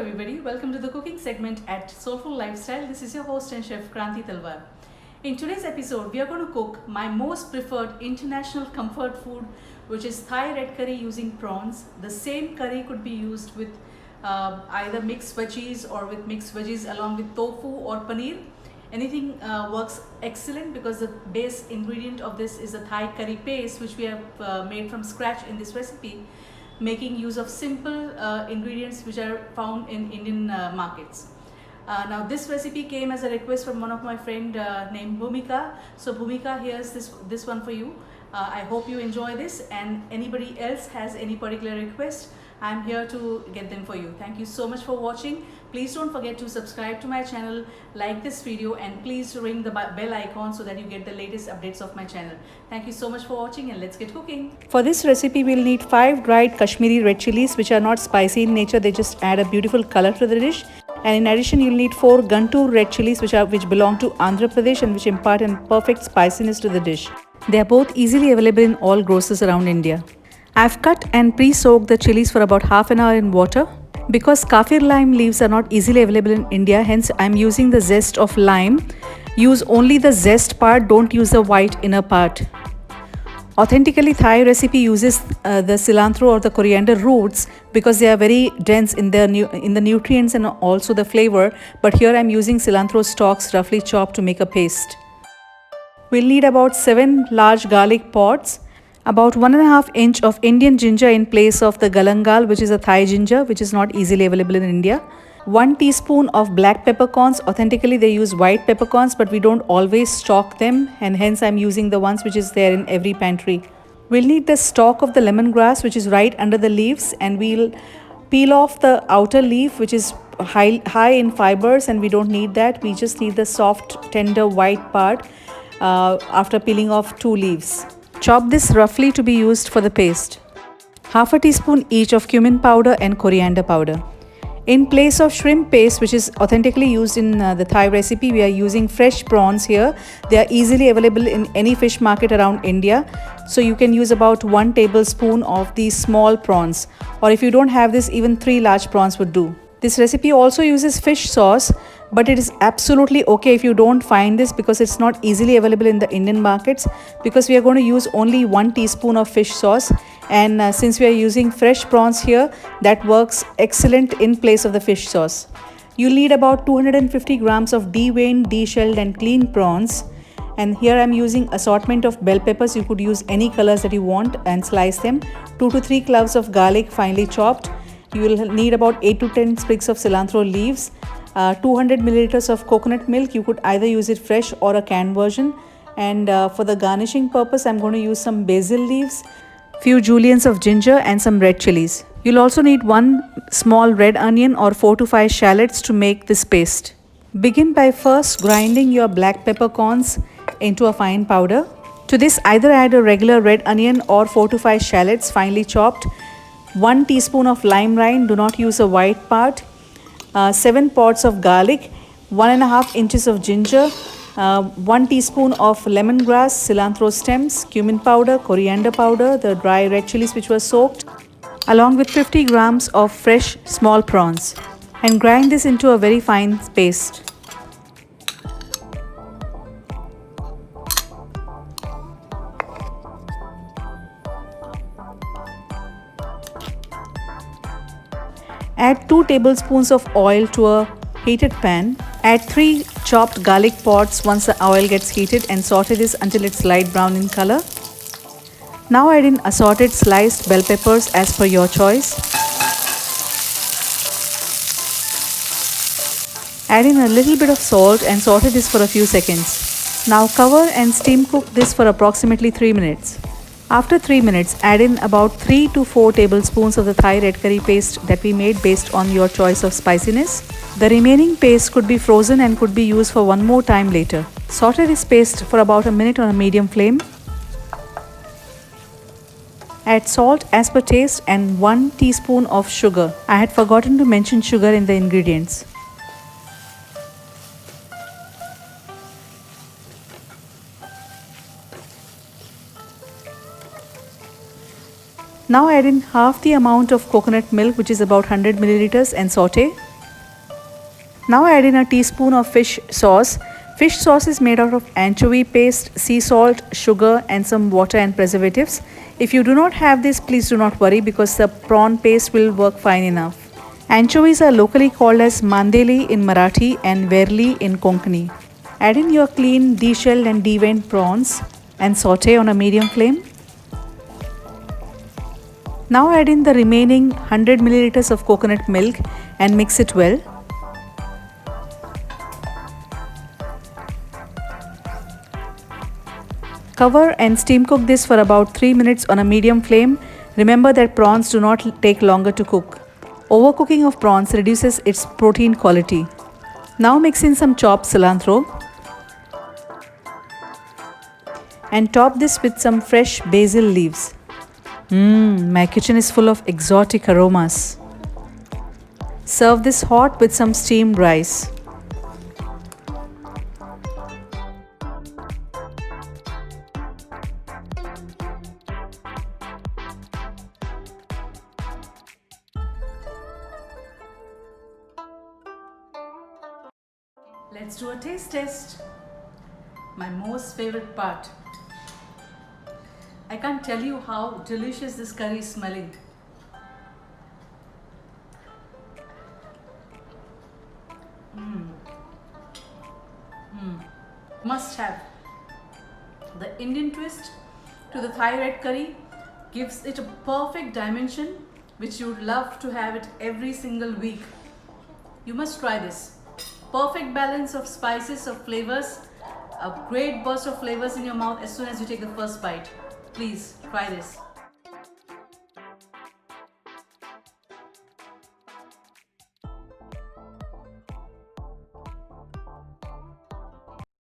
everybody, welcome to the cooking segment at Soulful Lifestyle. This is your host and chef Kranti Talwar. In today's episode, we are going to cook my most preferred international comfort food, which is Thai red curry using prawns. The same curry could be used with either mixed veggies or with mixed veggies along with tofu or paneer. Anything works excellent because the base ingredient of this is a Thai curry paste, which we have made from scratch in this recipe, making use of simple ingredients which are found in Indian markets. Now this recipe came as a request from one of my friend named Bhumika. So Bhumika, here's this one for you. I hope you enjoy this, and anybody else has any particular request, I'm here to get them for you. Thank you so much for watching. Please don't forget to subscribe to my channel, like this video, and please ring the bell icon so that you get the latest updates of my channel. Thank you so much for watching, and let's get cooking. For this recipe, we'll need 5 dried Kashmiri red chilies, which are not spicy in nature. They just add a beautiful color to the dish. And in addition, you'll need 4 Guntur red chillies, which belong to Andhra Pradesh and which impart a perfect spiciness to the dish. They are both easily available in all grocers around India. I've cut and pre-soaked the chilies for about half an hour in water. Because kaffir lime leaves are not easily available in India, hence I'm using the zest of lime. Use only the zest part, don't use the white inner part. Authentically, Thai recipe uses the cilantro or the coriander roots because they are very dense in the nutrients and also the flavor. But here I'm using cilantro stalks roughly chopped to make a paste. We'll need about 7 large garlic pods, about 1.5 inch of Indian ginger in place of the galangal, which is a Thai ginger, which is not easily available in India. 1 teaspoon of black peppercorns. Authentically, they use white peppercorns, but we don't always stock them, and hence I'm using the ones which is there in every pantry. We'll need the stalk of the lemongrass, which is right under the leaves, and we'll peel off the outer leaf, which is high in fibers, and we don't need that. We just need the soft, tender white part after peeling off 2 leaves. Chop this roughly to be used for the paste. Half a teaspoon each of cumin powder and coriander powder. In place of shrimp paste, which is authentically used in the Thai recipe, we are using fresh prawns here. They are easily available in any fish market around India. So you can use about 1 tablespoon of these small prawns. Or if you don't have this, even 3 large prawns would do. This recipe also uses fish sauce, but it is absolutely okay if you don't find this because it's not easily available in the Indian markets, because we are going to use only 1 teaspoon of fish sauce, and since we are using fresh prawns here, that works excellent in place of the fish sauce. You'll need about 250 grams of deveined, deshelled and clean prawns, and here I'm using assortment of bell peppers. You could use any colors that you want and slice them. 2 to 3 cloves of garlic finely chopped. You will need about 8 to 10 sprigs of cilantro leaves. 200 milliliters of coconut milk. You could either use it fresh or a canned version. And for the garnishing purpose, I'm going to use some basil leaves, few juliennes of ginger and some red chilies. You'll also need 1 small red onion or 4 to 5 shallots to make this paste. Begin by first grinding your black peppercorns into a fine powder. To this, either add a regular red onion or 4 to 5 shallots finely chopped. 1 teaspoon of lime rind, do not use a white part. 7 pods of garlic, 1.5 inches of ginger, 1 teaspoon of lemongrass, cilantro stems, cumin powder, coriander powder, the dry red chilies which were soaked, along with 50 grams of fresh small prawns, and grind this into a very fine paste. Add 2 tablespoons of oil to a heated pan. Add 3 chopped garlic pods once the oil gets heated and saute this until it's light brown in color. Now add in assorted sliced bell peppers as per your choice. Add in a little bit of salt and saute this for a few seconds. Now cover and steam cook this for approximately 3 minutes. After 3 minutes, add in about 3 to 4 tablespoons of the Thai red curry paste that we made based on your choice of spiciness. The remaining paste could be frozen and could be used for one more time later. Saute this paste for about a minute on a medium flame. Add salt as per taste and 1 teaspoon of sugar. I had forgotten to mention sugar in the ingredients. Now add in half the amount of coconut milk, which is about 100 milliliters, and saute. Now add in a teaspoon of fish sauce. Fish sauce is made out of anchovy paste, sea salt, sugar and some water and preservatives. If you do not have this, please do not worry because the prawn paste will work fine enough. Anchovies are locally called as mandeli in Marathi and verli in Konkani. Add in your clean, deshelled and deveined prawns and saute on a medium flame. Now add in the remaining 100 milliliters of coconut milk and mix it well. Cover and steam cook this for about 3 minutes on a medium flame. Remember that prawns do not take longer to cook. Overcooking of prawns reduces its protein quality. Now mix in some chopped cilantro and top this with some fresh basil leaves. My kitchen is full of exotic aromas. Serve this hot with some steamed rice. Let's do a taste test. My most favorite part. I can't tell you how delicious this curry is smelling. Must have. The Indian twist to the Thai red curry gives it a perfect dimension which you would love to have it every single week. You must try this. Perfect balance of spices, of flavors, a great burst of flavors in your mouth as soon as you take the first bite. Please try this.